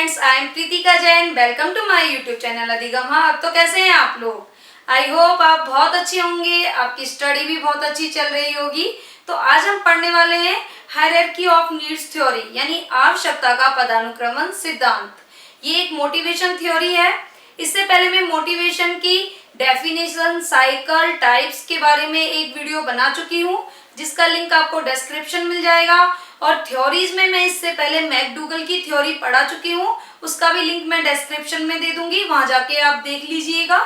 Friends, I am Preetika Jain. Welcome to my YouTube channel Adhigam. हाँ, अब तो कैसे हैं आप लोग? आई होप आप बहुत अच्छे होंगे, आपकी स्टडी भी बहुत अच्छी चल रही होगी। तो आज हम पढ़ने वाले हैं हायरार्की ऑफ नीड्स थ्योरी, यानी आवश्यकता का पदानुक्रमण सिद्धांत। ये एक मोटिवेशन थ्योरी है। इससे पहले मैं मोटिवेशन की डेफिनेशन, साइकिल, टाइप्स के बारे में एक वीडियो बना चुकी हूँ, जिसका लिंक आपको डिस्क्रिप्शन मिल जाएगा। और थ्योरीज में मैं इससे पहले मैकडूगल की थ्योरी पढ़ा चुकी हूँ, उसका भी लिंक मैं डिस्क्रिप्शन में दे दूंगी, वहां जाके आप देख लीजिएगा।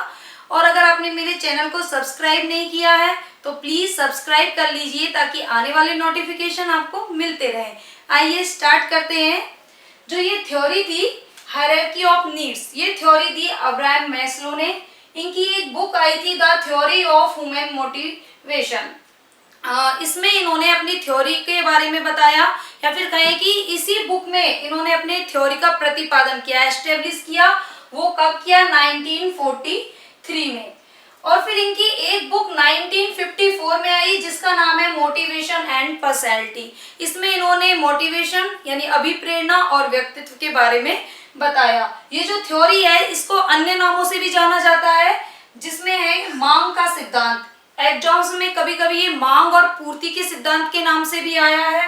और अगर आपने मेरे चैनल को सब्सक्राइब नहीं किया है तो प्लीज सब्सक्राइब कर लीजिए, ताकि आने वाले नोटिफिकेशन आपको मिलते रहे। आइए स्टार्ट करते हैं। जो ये थ्योरी थी हायरार्की ऑफ नीड्स, ये थ्योरी दी अब्राहम मैस्लो ने। इनकी एक बुक आई थी the theory of human motivation. इसमें इन्होंने अपनी थ्योरी के बारे में बताया, या फिर कहें कि इसी बुक में इन्होंने अपने थ्योरी का प्रतिपादन किया, एस्टेब्लिश किया। वो कब किया? 1943 में। और फिर इनकी एक बुक 1954 में आई, जिसका नाम है मोटिवेशन एंड पर्सनैलिटी। इसमें इन्होंने मोटिवेशन यानी अभिप्रेरणा और व्यक्तित्व के बारे में बताया। ये जो थ्योरी है इसको अन्य नामों से भी जाना जाता है, जिसमें है मांग का सिद्धांत। एग्जाम्स में कभी कभी ये मांग और पूर्ति के सिद्धांत के नाम से भी आया है।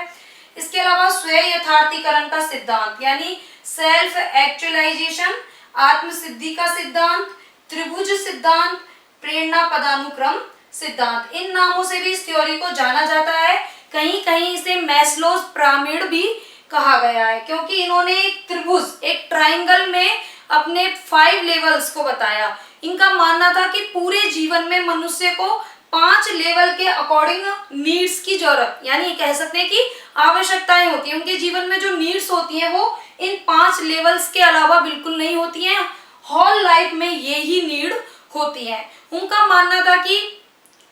इसके अलावा स्वयं यथार्थीकरण का सिद्धांत यानी सेल्फ एक्चुअलाइजेशन, आत्म सिद्धि का सिद्धांत, त्रिभुज सिद्धांत, प्रेरणा पदानुक्रम सिद्धांत, इन नामों से भी इस थ्योरी को जाना जाता है। कहीं कहीं इसे मैस्लोस पिरामिड भी कहा गया है, क्योंकि इन्होंने एक त्रिभुज, एक ट्राइंगल में अपने 5 लेवल्स को बताया। इनका मानना था कि पूरे जीवन में मनुष्य को 5 लेवल के अकॉर्डिंग नीड्स की जरूरत, यानी कह सकते हैं कि आवश्यकताएं होती हैं। उनके जीवन में जो नीड्स होती हैं वो इन 5 लेवल्स के अलावा बिल्कुल नहीं होती हैं। होल लाइफ में ये ही नीड होती है। उनका मानना था कि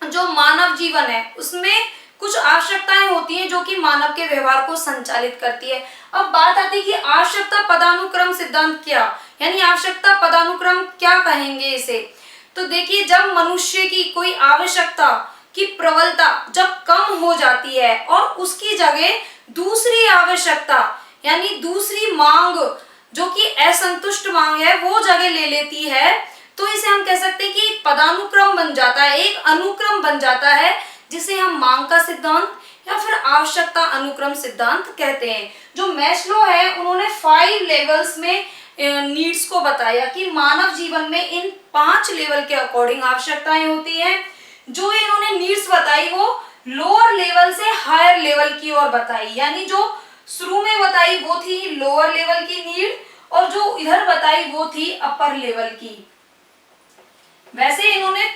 जो मानव जीवन है उसमें कुछ आवश्यकताएं होती हैं जो कि मानव के व्यवहार को संचालित करती है। अब बात आती है कि आवश्यकता पदानुक्रम सिद्धांत क्या, यानी आवश्यकता पदानुक्रम क्या कहेंगे इसे। तो देखिए, जब मनुष्य की कोई आवश्यकता की प्रबलता जब कम हो जाती है और उसकी जगह दूसरी आवश्यकता यानी दूसरी मांग जो कि असंतुष्ट मांग है वो जगह ले लेती है, तो इसे हम कह सकते हैं कि एक पदानुक्रम बन जाता है, एक अनुक्रम बन जाता है, जिसे हम मांग का सिद्धांत या फिर आवश्यकता अनुक्रम सिद्धांत कहते हैं। जो मैस्लो है उन्होंने 5 लेवल्स में नीड्स को बताया कि मानव जीवन में इन 5 लेवल के अकॉर्डिंग आवश्यकताएं होती हैं। जो इन्होंने नीड्स बताई वो लोअर लेवल से हायर लेवल की ओर बताई, यानी जो शुरू में बताई वो थी लोअर लेवल की नीड, और जो इधर बताई वो थी अपर लेवल की। वैसे इन्होंने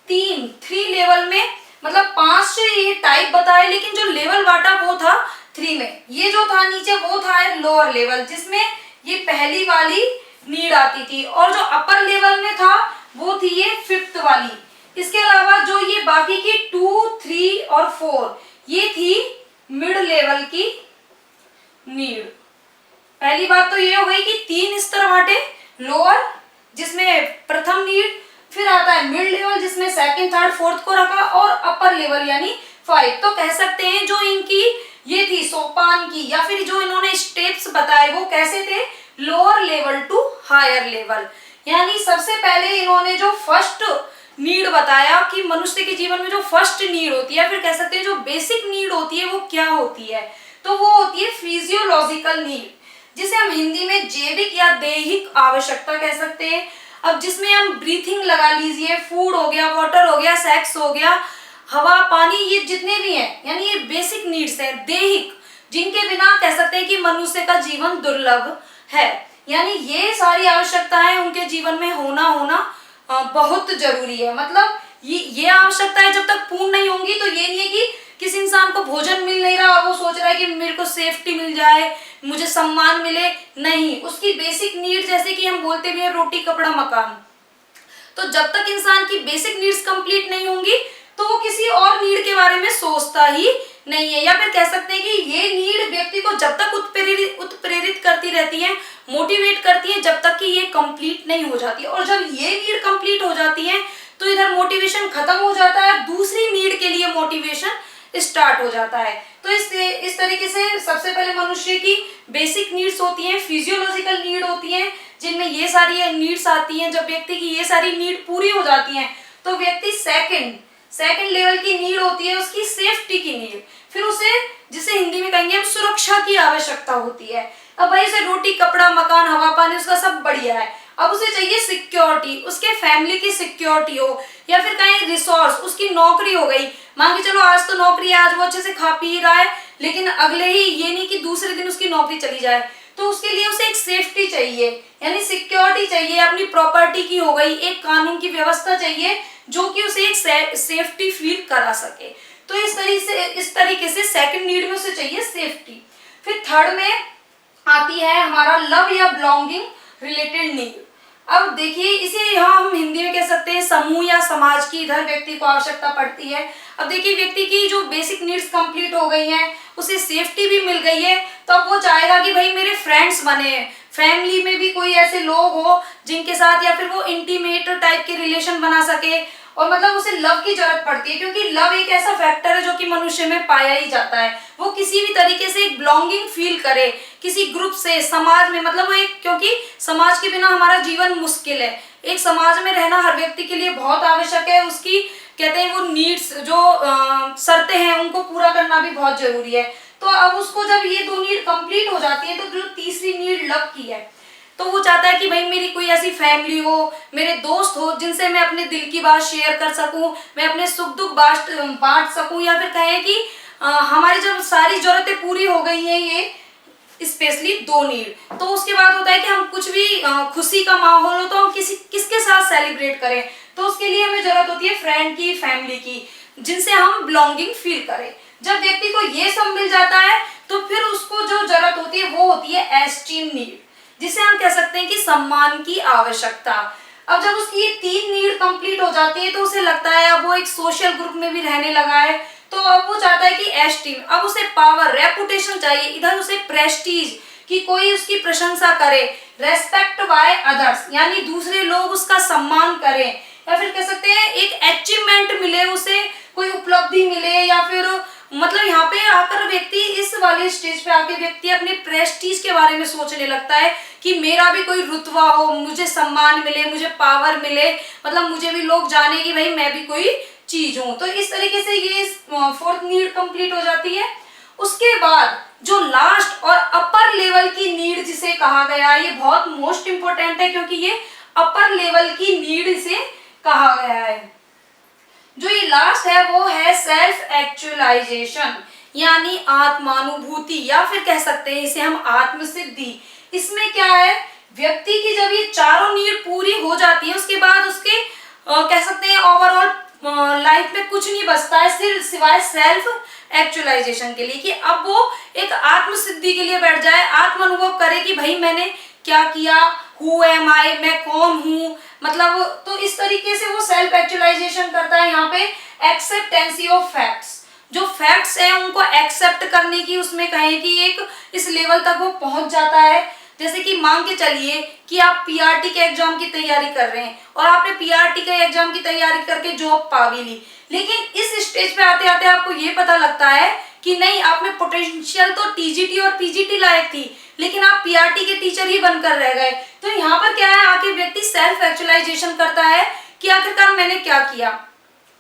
3 लेवल में, मतलब 5 ये टाइप बताए, लेकिन जो लेवल बांटा वो था 3 में। ये जो था नीचे वो था लोअर लेवल, जिसमें ये पहली वाली नीड आती थी, और जो अपर लेवल में था वो थी ये 5th वाली। इसके अलावा जो ये बाकी की 2, 3 और 4 ये थी मिड लेवल की नीड। पहली बात तो ये हो गई कि 3 स्तर बांटे, लोअर जिसमें प्रथम नीड, फिर आता है मिड लेवल जिसमें सेकंड, थर्ड, फोर्थ को रखा, और अपर लेवल यानी 5। तो कह सकते हैं जो इनकी ये थी सोपान की, या फिर जो इन्होंने स्टेप्स बताए वो कैसे थे, lower level to higher level. यानी सबसे पहले इन्होंने जो फर्स्ट नीड बताया कि मनुष्य के जीवन में जो फर्स्ट नीड होती है, फिर कह सकते हैं जो बेसिक नीड होती है वो क्या होती है, तो वो होती है फिजियोलॉजिकल नीड, जिसे हम हिंदी में जैविक या दैहिक आवश्यकता कह सकते हैं। अब जिसमें हम ब्रीथिंग लगा लीजिए, फूड हो गया, वाटर हो गया, सेक्स हो गया, हवा, पानी, ये जितने भी हैं, यानी ये बेसिक नीड्स हैं दैहिक, जिनके बिना कह सकते हैं कि मनुष्य का जीवन दुर्लभ है। यानी ये सारी आवश्यकताएं उनके जीवन में होना बहुत जरूरी है। मतलब ये आवश्यकताएं जब तक पूर्ण नहीं होंगी तो ये नहीं है कि किसी इंसान को भोजन मिल नहीं रहा और वो सोच रहा है कि मेरे को सेफ्टी मिल जाए, मुझे सम्मान मिले, नहीं। उसकी बेसिक नीड, जैसे कि हम बोलते भी हैं रोटी, कपड़ा, मकान, तो जब तक इंसान की बेसिक नीड्स कंप्लीट नहीं होंगी तो वो किसी और नीड के बारे में सोचता ही नहीं है। या फिर कह सकते हैं कि ये नीड व्यक्ति को जब तक उत्प्रेरित करती रहती है, मोटिवेट करती है, जब तक कि ये कंप्लीट नहीं हो जाती। और जब ये नीड कंप्लीट हो जाती है तो इधर मोटिवेशन खत्म हो जाता है, दूसरी नीड के लिए मोटिवेशन स्टार्ट हो जाता है। तो इस तरीके से सबसे पहले मनुष्य की बेसिक नीड्स होती हैं, फिजियोलॉजिकल नीड होती हैं, जिनमें ये सारी नीड्स आती हैं। जब व्यक्ति की ये सारी नीड पूरी हो जाती हैं तो व्यक्ति सेकंड लेवल की नीड होती है उसकी सेफ्टी की नीड। फिर उसे, जिसे हिंदी में कहेंगे हम, सुरक्षा की आवश्यकता होती है। अब भाई उसे रोटी कपड़ा मकान हवा पानी उसका सब बढ़िया है, अब उसे चाहिए सिक्योरिटी, उसके फैमिली की सिक्योरिटी हो, या फिर कहीं रिसोर्स, उसकी नौकरी हो गई। मान के चलो आज तो नौकरी है, आज वो अच्छे से खा पी रहा है, लेकिन अगले ही ये नहीं कि दूसरे दिन उसकी नौकरी चली जाए, तो उसके लिए उसे एक सेफ्टी चाहिए, यानी सिक्योरिटी चाहिए। अपनी प्रॉपर्टी की हो गई, एक कानून की व्यवस्था चाहिए जो कि उसे एक सेफ्टी फील करा सके। तो इस तरीके से सेकंड नीड में उसे चाहिए सेफ्टी। फिर थर्ड में आती है हमारा लव या बिलोंगिंग रिलेटेड नीड। अब देखिए इसे यहाँ हम हिंदी में कह सकते हैं समूह या समाज की इधर व्यक्ति को आवश्यकता पड़ती है। अब देखिए व्यक्ति की जो बेसिक नीड्स कंप्लीट हो गई हैं, उसे सेफ्टी भी मिल गई है, तो अब वो चाहेगा कि भाई मेरे फ्रेंड्स बने, फैमिली में भी कोई ऐसे लोग हो जिनके साथ, या फिर वो इंटीमेट टाइप के रिलेशन बना सके। और मतलब उसे लव की जरूरत पड़ती है, क्योंकि लव एक ऐसा फैक्टर है जो कि मनुष्य में पाया ही जाता है। वो किसी भी तरीके से एक बिलोंगिंग फील करे किसी ग्रुप से, समाज में, मतलब वो एक, क्योंकि समाज के बिना हमारा जीवन मुश्किल है। एक समाज में रहना हर व्यक्ति के लिए बहुत आवश्यक है। उसकी कहते हैं वो नीड्स जो शर्तें हैं उनको पूरा करना भी बहुत जरूरी है। तो अब उसको जब ये दो नीड कंप्लीट हो जाती है, तो जो तीसरी नीड लव की है, तो वो चाहता है कि भाई मेरी कोई ऐसी फैमिली हो, मेरे दोस्त हो जिनसे मैं अपने दिल की बात शेयर कर सकूं, मैं अपने सुख दुख बांट सकूं, या फिर कहें कि हमारी जब सारी जरूरतें पूरी हो गई हैं, ये स्पेशली दो नीड, तो उसके बाद होता है कि हम कुछ भी खुशी का माहौल हो तो हम किसके साथ सेलिब्रेट करें। तो उसके लिए हमें जरूरत होती है फ्रेंड की, फैमिली की, जिनसे हम बिलोंगिंग फील करें। जब व्यक्ति को ये सब मिल जाता है तो फिर उसको जो जरूरत होती है वो होती है एस्टीम नीड, जिसे हम कह सकते हैं कि सम्मान की आवश्यकता। अब जब उसकी ये तीन नीड कंप्लीट हो जाती है तो उसे लगता है अब वो एक सोशल ग्रुप में भी रहने लगा है, तो अब वो चाहता है कि एस्टीम, अब उसे पावर, रेपुटेशन चाहिए, इधर उसे प्रेस्टीज, कि कोई उसकी प्रशंसा करे, रेस्पेक्ट बाय अदर्स, यानी दूसरे लोग उसका सम्मान करें, या फिर कह सकते हैं एक अचीवमेंट मिले उसे, कोई उपलब्धि मिले, या फिर मतलब यहाँ पे आकर व्यक्ति, इस वाले स्टेज पे आके व्यक्ति अपने प्रेस्टीज के बारे में सोचने लगता है कि मेरा भी कोई रुतबा हो, मुझे सम्मान मिले, मुझे पावर मिले, मतलब मुझे भी लोग जाने कि भाई मैं भी कोई चीज हूँ। तो इस तरीके से ये फोर्थ नीड कंप्लीट हो जाती है। उसके बाद जो लास्ट और अपर लेवल की नीड जिसे कहा गया, ये बहुत मोस्ट इंपोर्टेंट है, क्योंकि ये अपर लेवल की नीड से कहा गया है। जो ये लास्ट है वो है सेल्फ एक्चुअलाइजेशन, यानी आत्मानुभूति, या फिर कह सकते हैं इसे हम आत्मसिद्धि। इसमें क्या है, व्यक्ति की जब ये चारों नीड पूरी हो जाती है, उसके बाद उसके कह सकते हैं ओवरऑल लाइफ में कुछ नहीं बचता है सिर्फ सिवाय सेल्फ एक्चुअलाइजेशन के लिए, कि अब वो एक आत्मसिद्धि के लिए बैठ जाए, आत्म अनुभव करे कि भाई मैंने क्या किया, हु एम आई, मैं कौन हूँ, मतलब। तो इस तरीके से वो सेल्फ एक्चुअलाइजेशन करता है। यहाँ पे एक्सेप्टेंसी ऑफ फैक्ट्स, जो फैक्ट्स हैं उनको एक्सेप्ट करने की, उसमें कहें कि एक इस लेवल तक वो पहुंच जाता है। जैसे कि मान के चलिए कि आप पीआरटी के एग्जाम की तैयारी कर रहे हैं और आपने पीआरटी के एग्जाम की तैयारी करके जॉब पा भी ली, लेकिन इस स्टेज पे आते आते आपको ये पता लगता है कि नहीं, आप में पोटेंशियल तो टीजीटी और पीजीटी लायक थी, लेकिन आप पीआरटी के टीचर ही बनकर रह गए। तो यहाँ पर क्या है, आके व्यक्ति सेल्फ एक्चुअलाइजेशन करता है कि आखिरकार मैंने क्या किया।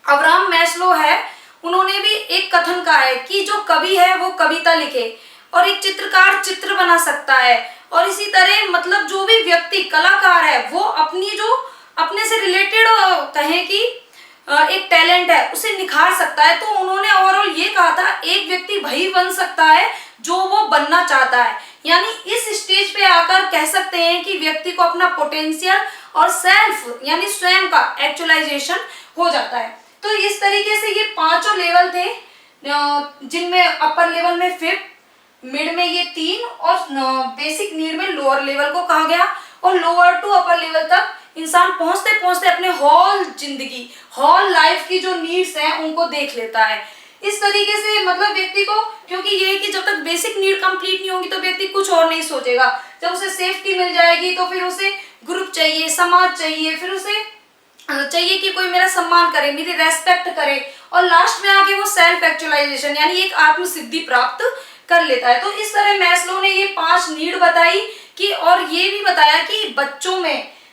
अब्राहम मैस्लो है, उन्होंने भी एक कथन कहा है कि जो कवि है वो कविता लिखे और एक चित्रकार चित्र बना सकता है, और इसी तरह मतलब जो भी व्यक्ति कलाकार है वो अपनी जो अपने से रिलेटेड कहें कि एक टैलेंट है उसे निखार सकता है। तो उन्होंने ओवरऑल ये कहा था, एक व्यक्ति वही बन सकता है जो वो बनना चाहता है। यानी इस स्टेज पे आकर कह सकते हैं कि व्यक्ति को अपना पोटेंशियल और सेल्फ यानी स्वयं का एक्चुअलाइजेशन हो जाता है। तो इस तरीके से ये पांचों लेवल थे, जिनमें अपर लेवल में फिफ्थ, मिड में ये तीन, और बेसिक नीड में लोअर लेवल को कहा गया। और लोअर टू अपर लेवल तक इंसान पहुंचते पहुंचते अपने होल जिंदगी, होल लाइफ की जो नीड्स हैं उनको देख लेता है। इस तरीके से मतलब व्यक्ति को, क्योंकि ये है कि जब तक बेसिक नीड कंप्लीट नहीं होगी तो व्यक्ति कुछ और नहीं सोचेगा। जब उसे सेफ्टी मिल जाएगी तो फिर उसे ग्रुप चाहिए, समाज चाहिए, फिर उसे चाहिए कि कोई मेरा सम्मान करे, मेरी रेस्पेक्ट करे, और लास्ट में आके वो सेल्फ एक्चुअलाइजेशन यानी एक आत्म सिद्धि प्राप्त कर लेता है। तो इस तरह मैस्लो ने ये 5 नीड बताई कि, और ये भी बताया कि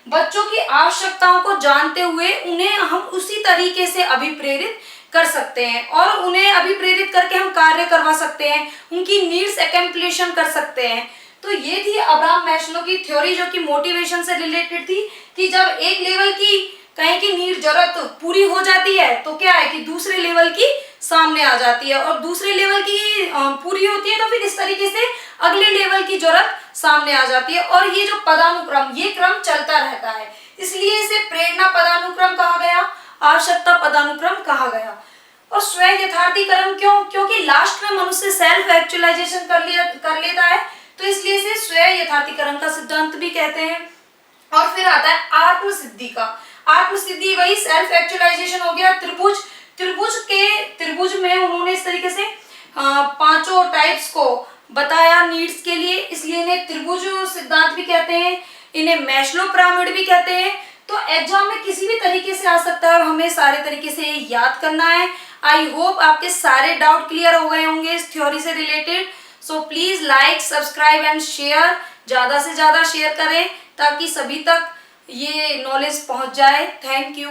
बच्चों की आवश्यकताओं को जानते हुए उन्हें हम उसी तरीके से अभिप्रेरित कर सकते हैं और उन्हें अभिप्रेरित करके हम कार्य करवा सकते हैं, उनकी नीड्स एक्म्प्लीशन कर सकते हैं। तो ये थी अब्राहम मैस्लो की थ्योरी जो कि मोटिवेशन से रिलेटेड थी कि जब एक लेवल की कहीं की नीड जरूरत पूरी हो जाती है तो क्या है कि दूसरे लेवल की सामने आ जाती है, और दूसरे लेवल की पूरी होती है तो फिर इस तरीके से अगले लेवल की जरूरत सामने आ जाती है। और ये जो पदानुक्रम, ये क्रम चलता रहता है, इसलिए इसे प्रेरणा पदानुक्रम कहा गया, आवश्यकता पदानुक्रम कहा गया। और स्व यथार्थीकरण क्यों? क्योंकि लास्ट में मनुष्य सेल्फ एक्चुअलाइजेशन कर लेता है, तो इसलिए इसे स्व यथार्थीकरण का सिद्धांत भी कहते हैं। और फिर आता है आत्म सिद्धि का। आत्म सिद्धि वही सेल्फ एक्चुअलाइजेशन हो गया। त्रिभुज में उन्होंने इस तरीके से 5 टाइप्स को बताया नीड्स के लिए, इसलिए इन्हें त्रिभुज सिद्धांत भी कहते हैं, इन्हें मैस्लो पिरामिड भी कहते हैं। तो एग्जाम में किसी भी तरीके से आ सकता है और हमें सारे तरीके से याद करना है। आई होप आपके सारे डाउट क्लियर हो गए होंगे इस थ्योरी से related. So please like, subscribe and share, ज्यादा से ज्यादा शेयर करें ताकि सभी तक ये नॉलेज पहुंच जाए। Thank you.